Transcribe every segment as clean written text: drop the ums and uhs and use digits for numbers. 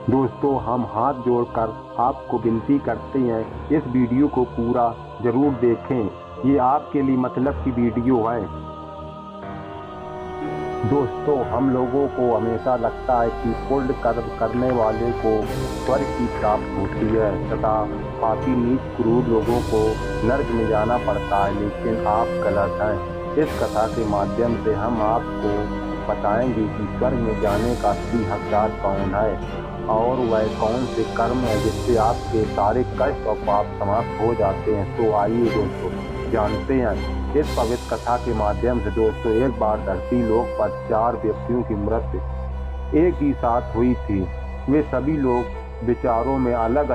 दोस्तों हम हाथ जोड़कर आपको विनती करते हैं, इस वीडियो को पूरा जरूर देखें। ये आपके लिए मतलब की वीडियो है। दोस्तों हम लोगों को हमेशा लगता है कि पुण्य कर्म करने वाले को स्वर्ग की प्राप्ति होती है तथा पापी नीच क्रूर लोगों को नरक में जाना पड़ता है, लेकिन आप गलत हैं। इस कथा के माध्यम से हम आपको बताएंगे कि स्वर्ग में जाने का असली हकदार कौन है और वह कौन से कर्म है जिससे आपके सारे कष्ट और पाप समाप्त हो जाते हैं। तो आइए दोस्तों जानते हैं इस पवित्र कथा के माध्यम से। दोस्तों एक बार धरती लोक पर 4 व्यक्तियों की मृत्यु एक ही साथ हुई थी। वे सभी लोग विचारों में अलग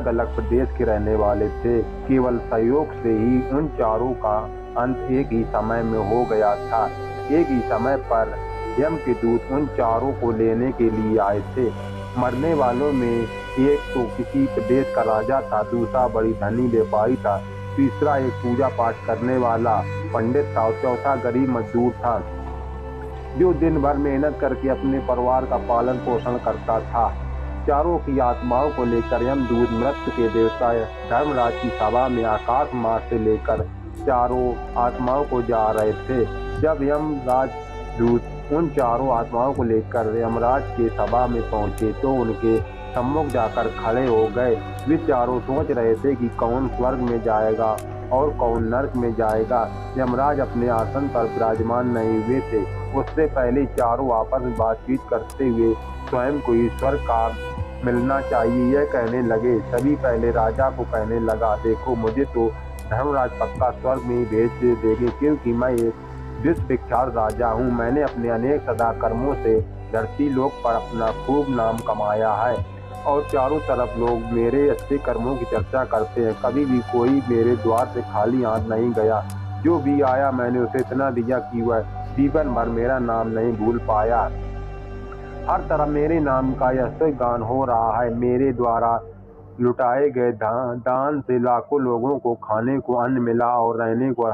अलग प्रदेश के रहने वाले थे। केवल सहयोग से ही उन चारों का अंत एक ही समय में हो गया था। एक ही समय पर यम के दूत उन चारों को लेने के लिए आए थे। मरने वालों में एक तो किसी प्रदेश का राजा था, दूसरा बड़ी धनी व्यापारी था, तीसरा एक पूजा पाठ करने वाला पंडित था और चौथा गरीब मजदूर था जो दिन भर मेहनत करके अपने परिवार का पालन पोषण करता था। चारों की आत्माओं को लेकर यमदूत मृत्यु के देवता धर्मराज की सभा में आकाश मार्ग से लेकर चारों आत्माओं को जा रहे थे। जब यमराज दूत उन चारों आत्माओं को लेकर यमराज के सभा में पहुंचे तो उनके सम्मुख जाकर खड़े हो गए। वे चारों सोच रहे थे कि कौन स्वर्ग में जाएगा और कौन नरक में जाएगा। यमराज अपने आसन पर विराजमान नहीं हुए थे। उससे पहले चारों आपस में बातचीत करते हुए स्वयं को ईश्वर का मिलना चाहिए यह कहने लगे। सभी पहले राजा को कहने लगा, देखो मुझे तो धर्मराज पक्का स्वर्ग में ही भेज देंगे, क्योंकि मैं एक विश्व विख्यात राजा हूँ। मैंने अपने अनेक सदा कर्मों से धरती लोक पर अपना खूब नाम कमाया है और चारों तरफ लोग मेरे अच्छे कर्मों की चर्चा करते हैं। कभी भी कोई मेरे द्वार से खाली हाथ नहीं गया। जो भी आया मैंने उसे इतना दिया कि वह जीवन भर मेरा नाम नहीं भूल पाया। हर तरफ मेरे नाम का यश गान हो रहा है। मेरे द्वारा लुटाए गए दान से लाखों लोगों को खाने को अन्न मिला और रहने को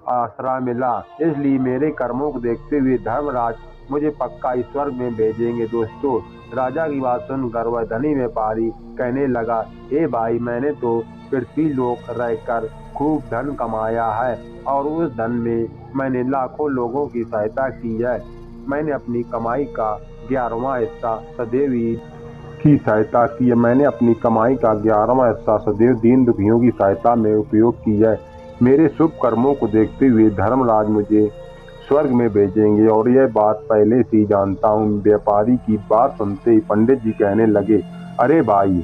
आसरा मिला। इसलिए मेरे कर्मों को देखते हुए धर्मराज मुझे पक्का स्वर्ग में भेजेंगे। दोस्तों राजा की बात सुनकर वह धनी व्यापारी कहने लगा, हे भाई, मैंने तो पृथ्वी लोक रहकर खूब धन कमाया है और उस धन में मैंने लाखों लोगों की सहायता की है। मैंने अपनी कमाई का 11वां हिस्सा सदैव की सहायता की है। मैंने अपनी कमाई का 11वां हिस्सा सदैव दीन दुखियों की सहायता में उपयोग की है। मेरे शुभ कर्मों को देखते हुए धर्मराज मुझे स्वर्ग में भेजेंगे और यह बात पहले से ही जानता हूँ। व्यापारी की बात सुनते ही पंडित जी कहने लगे, अरे भाई,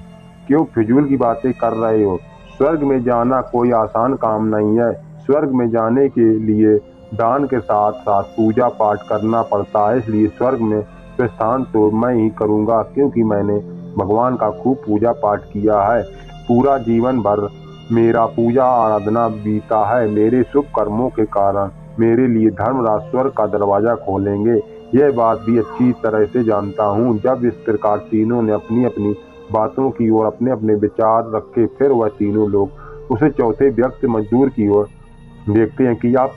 क्यों फिजूल की बातें कर रहे हो? स्वर्ग में जाना कोई आसान काम नहीं है। स्वर्ग में जाने के लिए दान के साथ साथ पूजा पाठ करना पड़ता है। इसलिए स्वर्ग में प्रस्थान तो मैं ही करूँगा, क्योंकि मैंने भगवान का खूब पूजा पाठ किया है। पूरा जीवन भर मेरा पूजा आराधना बीता है। मेरे शुभ कर्मों के कारण मेरे लिए धर्मराज स्वर्ग का दरवाजा खोलेंगे। यह बात भी अच्छी तरह से जानता हूँ। जब इस प्रकार तीनों ने अपनी अपनी बातों की ओर अपने अपने विचार रखे, फिर वह तीनों लोग उसे चौथे व्यक्ति मजदूर की ओर देखते हैं कि आप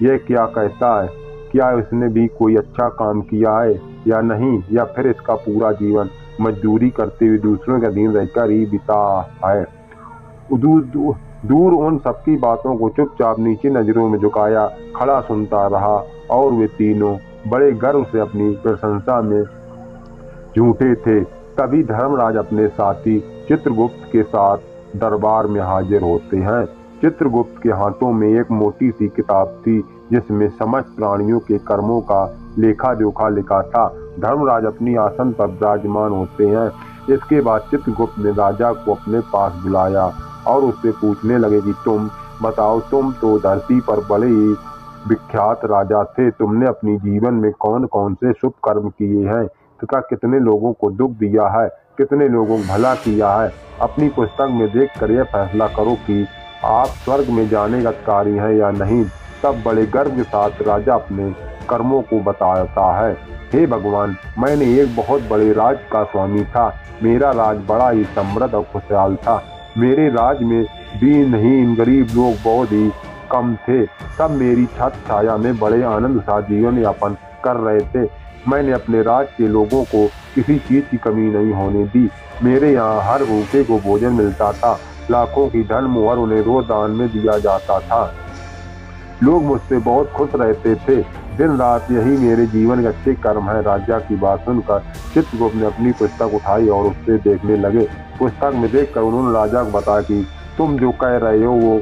यह क्या कहता है, क्या इसने भी कोई अच्छा काम किया है या नहीं, या फिर इसका पूरा जीवन मजदूरी करते हुए दूसरों के अधीन रहकर ही बीता है। दूर उन सबकी बातों को चुपचाप नीचे नजरों में झुकाया खड़ा सुनता रहा और वे तीनों बड़े गर्व से अपनी प्रशंसा में झूठे थे। तभी धर्मराज अपने साथी चित्रगुप्त के साथ दरबार में हाजिर होते हैं। चित्रगुप्त के हाथों में एक मोटी सी किताब थी जिसमें समस्त प्राणियों के कर्मों का लेखा जोखा लिखा था। धर्मराज अपनी आसन पर विराजमान होते हैं। इसके बाद चित्रगुप्त ने राजा को अपने पास बुलाया और उससे पूछने लगे कि तुम बताओ, तुम तो धरती पर बड़े ही विख्यात राजा थे। तुमने अपनी जीवन में कौन कौन से शुभ कर्म किए हैं तथा कितने लोगों को दुख दिया है, कितने लोगों को भला किया है? अपनी पुस्तक में देखकर यह फैसला करो कि आप स्वर्ग में जाने का अधिकारी हैं या नहीं। तब बड़े गर्व के साथ राजा अपने कर्मों को बताता है। हे भगवान, मैंने एक बहुत बड़े राज का स्वामी था। मेरा राज बड़ा ही समृद्ध और खुशहाल था। मेरे राज में दीनहीन गरीब लोग बहुत ही कम थे। सब मेरी छत छाया में बड़े आनंद के साथ जीवन यापन कर रहे थे। मैंने अपने राज के लोगों को किसी चीज की कमी नहीं होने दी। मेरे यहाँ हर भूखे को भोजन मिलता था। लाखों की धन मुहर उन्हें रोज दान में दिया जाता था। लोग मुझसे बहुत खुश रहते थे। दिन रात यही मेरे जीवन के अच्छे कर्म है। राजा की बात सुनकर चित्रगुप्त ने अपनी पुस्तक उठाई और उससे देखने लगे। पुस्तक में देखकर उन्होंने राजा को बताया कि तुम जो कह रहे हो वो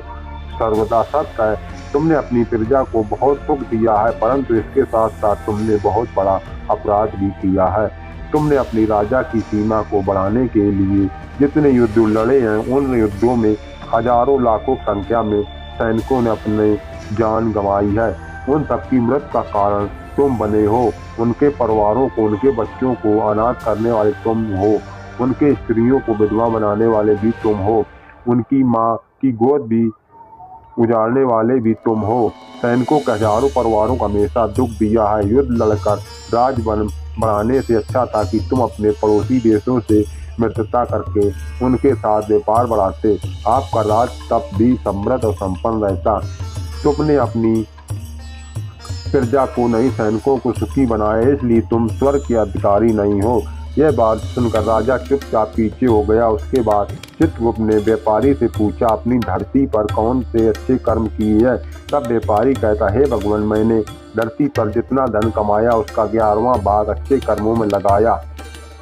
सर्वदा सत्य है। तुमने अपनी प्रजा को बहुत सुख दिया है, परंतु इसके साथ साथ तुमने बहुत बड़ा अपराध भी किया है। तुमने अपनी राजा की सीमा को बढ़ाने के लिए जितने युद्ध लड़े हैं, उन युद्धों में हजारों लाखों संख्या में सैनिकों ने अपने जान गंवाई है। उन सबकी मृत्यु का कारण तुम बने हो। उनके परिवारों को, उनके बच्चों को अनाथ करने वाले तुम हो। उनके स्त्रियों को विधवा बनाने वाले भी तुम हो। उनकी माँ की गोद भी उजाड़ने वाले भी तुम हो। सैनिकों के हजारों परिवारों को हमेशा दुख दिया है। युद्ध लड़कर राज बढ़ाने से अच्छा था कि तुम अपने पड़ोसी देशों से मित्रता करके उनके साथ व्यापार बढ़ाते। आपका राज तब भी समृद्ध और संपन्न रहता। तुमने अपनी प्रजा को नहीं, सैनिकों को सुखी बनाया, इसलिए तुम स्वर्ग के अधिकारी नहीं हो। यह बात सुनकर राजा चुपचाप पीछे हो गया। उसके बाद चित्रगुप्त ने व्यापारी से पूछा, अपनी धरती पर कौन से अच्छे कर्म किए हैं? तब व्यापारी कहता, हे भगवान, मैंने धरती पर जितना धन कमाया उसका 11वां भाग अच्छे कर्मों में लगाया।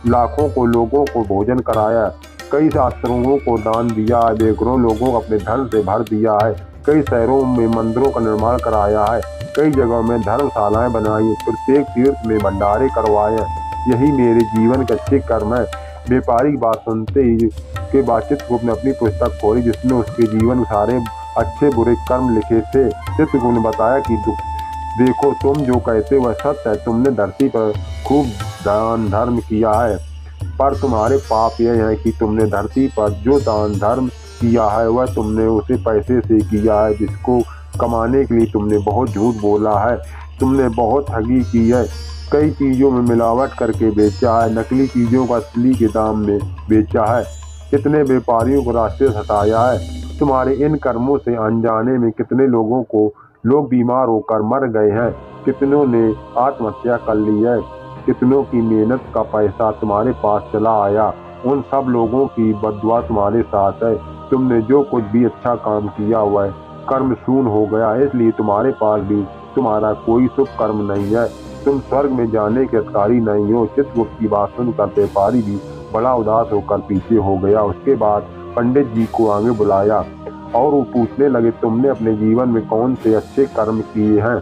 लाखों को लोगों को भोजन कराया, कई शास्त्रों को दान दिया है, बेघरों लोगों को अपने धन से भर दिया है, कई शहरों में मंदिरों का निर्माण कराया है, कई जगहों में धर्मशालाएं बनाई, प्रत्येक तीर्थ में भंडारे करवाए। यही मेरे जीवन के अच्छे कर्म है। व्यापारी की बात सुनते ही के बाद चित्रगुप्त ने अपनी पुस्तक खोली, जिसमें उसके जीवन सारे अच्छे बुरे कर्म लिखे थे। चित्रगुप्त ने बताया कि देखो, तुम जो कहते वह सत्य है। तुमने धरती पर खूब दान धर्म किया है, पर तुम्हारे पाप यह है कि तुमने धरती पर जो दान धर्म किया है वह तुमने उसे पैसे से किया है, जिसको कमाने के लिए तुमने बहुत झूठ बोला है। तुमने बहुत ठगी की है, कई चीज़ों में मिलावट करके बेचा है, नकली चीज़ों को असली के दाम में बेचा है, कितने व्यापारियों को रास्ते से हटाया है। तुम्हारे इन कर्मों से अनजाने में कितने लोग बीमार होकर मर गए हैं, कितनों ने आत्महत्या कर ली है, कितनों की मेहनत का पैसा तुम्हारे पास चला आया। उन सब लोगों की बददुआ तुम्हारे साथ है। तुमने जो कुछ भी अच्छा काम किया हुआ है कर्म शून्य हो गया, इसलिए तुम्हारे पास भी तुम्हारा कोई शुभ कर्म नहीं है। तुम स्वर्ग में जाने के अधिकारी नहीं हो। चित्रगुप्त की बात सुनकर व्यापारी भी बड़ा उदास होकर पीछे हो गया। उसके बाद पंडित जी को आगे बुलाया और वो पूछने लगे, तुमने अपने जीवन में कौन से अच्छे कर्म किए हैं?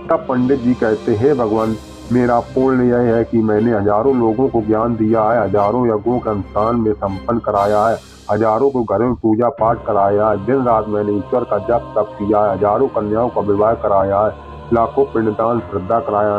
तब पंडित जी कहते, हे भगवान, मेरा पुण्य यह है कि मैंने हजारों लोगों को ज्ञान दिया है, हजारों यज्ञों का अनुष्ठान में संपन्न कराया है, हजारों को घरों में पूजा पाठ कराया है, दिन रात मैंने ईश्वर का जप तप किया है, हजारों कन्याओं का विवाह कराया है, लाखों पिंडदान श्रद्धा कराया,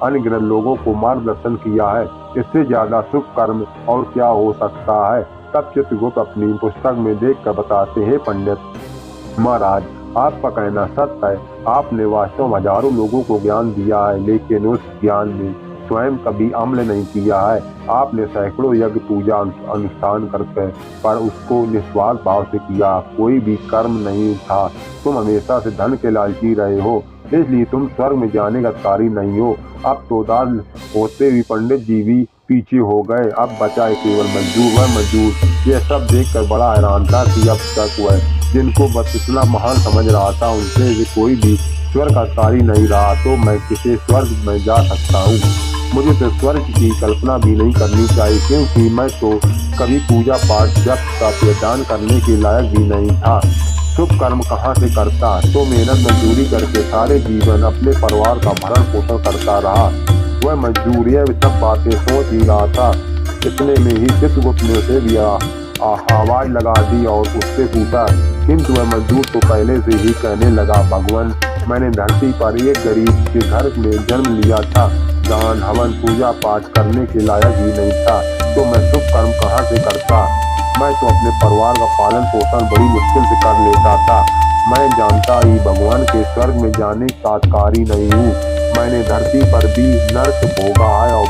अनगिनत लोगों को मार्गदर्शन किया है। इससे ज्यादा शुभ कर्म और क्या हो सकता है? तब चित्रगुप्त अपनी पुस्तक में देखकर बताते, हे पंडित महाराज, आपका कहना सत्य है। आपने वास्तव में हजारों लोगों को ज्ञान दिया है, लेकिन उस ज्ञान में स्वयं कभी अमल नहीं किया है। आपने सैकड़ों यज्ञ पूजा अनुष्ठान करते, पर उसको निस्वार्थ भाव से किया, कोई भी कर्म नहीं था। तुम हमेशा से धन के लालची रहे हो, इसलिए तुम स्वर्ग में जाने का अधिकारी नहीं हो। अब तो दान होते हुए पंडित जी भी पीछे हो गए। अब बचा है केवल मजदूर। यह सब देखकर बड़ा हैरान था कि अब तक वह जिनको बस इतना महान समझ रहा था, उनसे भी कोई भी स्वर्ग का अधिकारी नहीं रहा। तो मैं किसे स्वर्ग में जा सकता हूँ? मुझे तो स्वर्ग की कल्पना भी नहीं करनी चाहिए, क्योंकि मैं तो कभी पूजा पाठ जप तप दान करने के लायक भी नहीं था। शुभ कर्म कहाँ से करता? तो मेहनत मजदूरी करके सारे जीवन अपने परिवार का भरण पोषण करता रहा। वह मजदूर यह सब बातें सोच ही रहा था। इतने में ही चित्रगुप्त ने उसे भी आवाज लगा दी और उससे पूछा, किंतु वह मजदूर तो पहले से ही कहने लगा, भगवान, मैंने धरती पर एक गरीब के घर में जन्म लिया था, दान हवन पूजा पाठ करने के लायक ही नहीं था, तो मैं शुभ कर्म कहाँ से करता? मैं तो अपने परिवार का पालन पोषण बड़ी मुश्किल से कर लेता था। मैं जानता ही भगवान के स्वर्ग में जाने का अधिकारी नहीं हूँ। मैंने धरती पर भी नर्क भोगा है और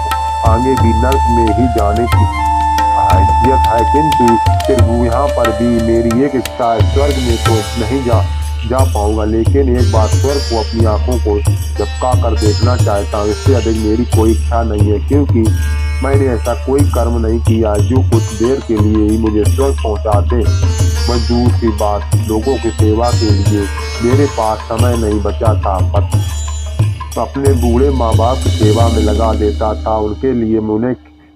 आगे भी नर्क में ही जाने की हैसियत है, किंतु फिर यहाँ पर भी मेरी एक इच्छा है, स्वर्ग में तो नहीं जा पाऊंगा, लेकिन एक बार स्वर्ग को अपनी आंखों को झपका कर देखना चाहता हूँ। इससे अधिक मेरी कोई इच्छा नहीं है, क्योंकि मैंने ऐसा कोई कर्म नहीं किया जो कुछ देर के लिए ही मुझे स्वर्ग पहुंचा दे। मजदूर की बात, लोगों की सेवा के लिए मेरे पास समय नहीं बचा था, पर अपने बूढ़े माँ बाप की सेवा में लगा देता था। उनके लिए मैं उन्हें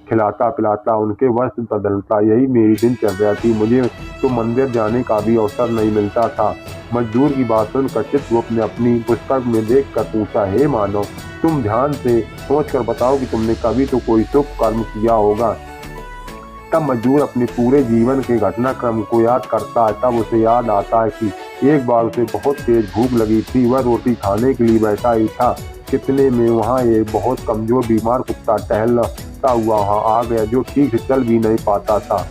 खिलाता पिलाता, उनके वस्त्र बदलता, यही मेरी दिनचर्या थी। मुझे तो मंदिर जाने का भी अवसर नहीं मिलता था। मजदूर की बात सुनकर चित्रगुप्त ने अपनी पुस्तक में देखकर पूछा, हे मानव, तुम ध्यान से सोचकर बताओ कि तुमने कभी तो कोई शुभ कर्म किया होगा। तब मजदूर अपने पूरे जीवन के घटनाक्रम को याद करता है। तब उसे याद आता है कि एक बार उसे बहुत तेज भूख लगी थी। वह रोटी खाने के लिए बैठा ही था, कितने में वहाँ एक बहुत कमजोर बीमार कुत्ता टहलता हुआ वहाँ आ गया, जो ठीक से चल भी नहीं पाता था।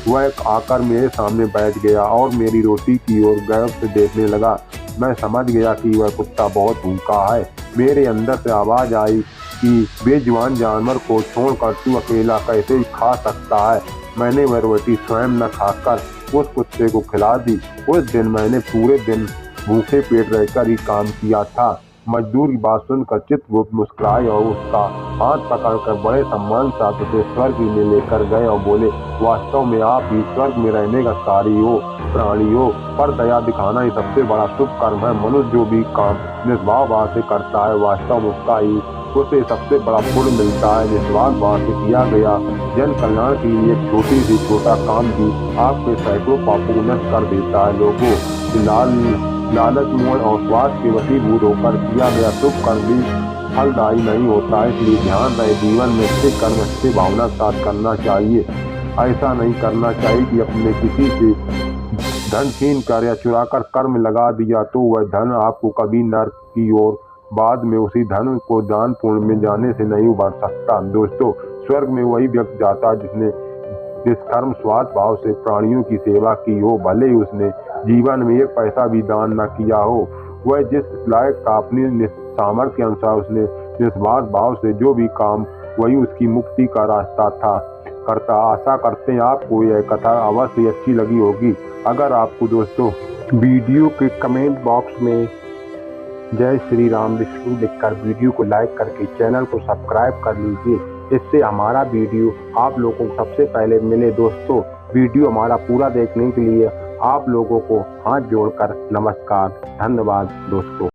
वह आकर मेरे सामने बैठ गया और मेरी रोटी की ओर गौर से देखने लगा। मैं समझ गया कि वह कुत्ता बहुत भूखा है। मेरे अंदर से आवाज आई कि बेजुबान जानवर को छोड़कर तू अकेला कैसे खा सकता है। मैंने वह रोटी स्वयं न खाकर उस कुत्ते को खिला दी। उस दिन मैंने पूरे दिन भूखे पेट रहकर ही काम किया था। मजदूर की बात सुनकर चित्रगुप्त मुस्कुराए और उसका हाथ पकड़कर बड़े सम्मान से उसे स्वर्ग में लेकर गए और बोले, वास्तव में आप ही स्वर्ग में रहने का कार्य हो, प्राणी हो, पर दया दिखाना ही सबसे बड़ा शुभ कर्म है। मनुष्य जो भी काम निस्वार्थ भाव से करता है, वास्तव में उसका ही उसे सबसे बड़ा पुण्य मिलता है। निस्वार्थ भाव से किया गया जन कल्याण के लिए एक छोटी सी छोटा काम भी आपके सैकड़ों पापों को नष्ट कर देता है। लोगों लालच, मोह और स्वार्थ के वशीभूत होकर किया गया शुभ कर्म भी फलदायी नहीं होता है। इसलिए ध्यान रहे, जीवन में अच्छे कर्म अच्छी भावना के साथ करना चाहिए। ऐसा नहीं करना चाहिए कि अपने किसी से धन छीन कर या चुरा कर कर्म लगा दिया तो वह धन आपको कभी नर्क की ओर, बाद में उसी धन को दान पुण्य में जाने से नहीं उबर सकता। दोस्तों, स्वर्ग में वही व्यक्ति जाता है जिसने निष्कर्म स्वार्थ भाव से प्राणियों की सेवा की हो, भले ही उसने जीवन में एक पैसा भी दान न किया हो। वह जिस लायक का अपनी सामर्थ्य के अनुसार उसने निस्वार्थ भाव से जो भी काम, वही उसकी मुक्ति का रास्ता था करता। आशा करते हैं आपको यह कथा अवश्य अच्छी लगी होगी। अगर आपको दोस्तों वीडियो के कमेंट बॉक्स में जय श्री राम विष्णु लिखकर वीडियो को लाइक करके चैनल को सब्सक्राइब कर लीजिए। इससे हमारा वीडियो आप लोगों को सबसे पहले मिले। दोस्तों, वीडियो हमारा पूरा देखने के लिए आप लोगों को हाथ जोड़कर नमस्कार, धन्यवाद दोस्तों।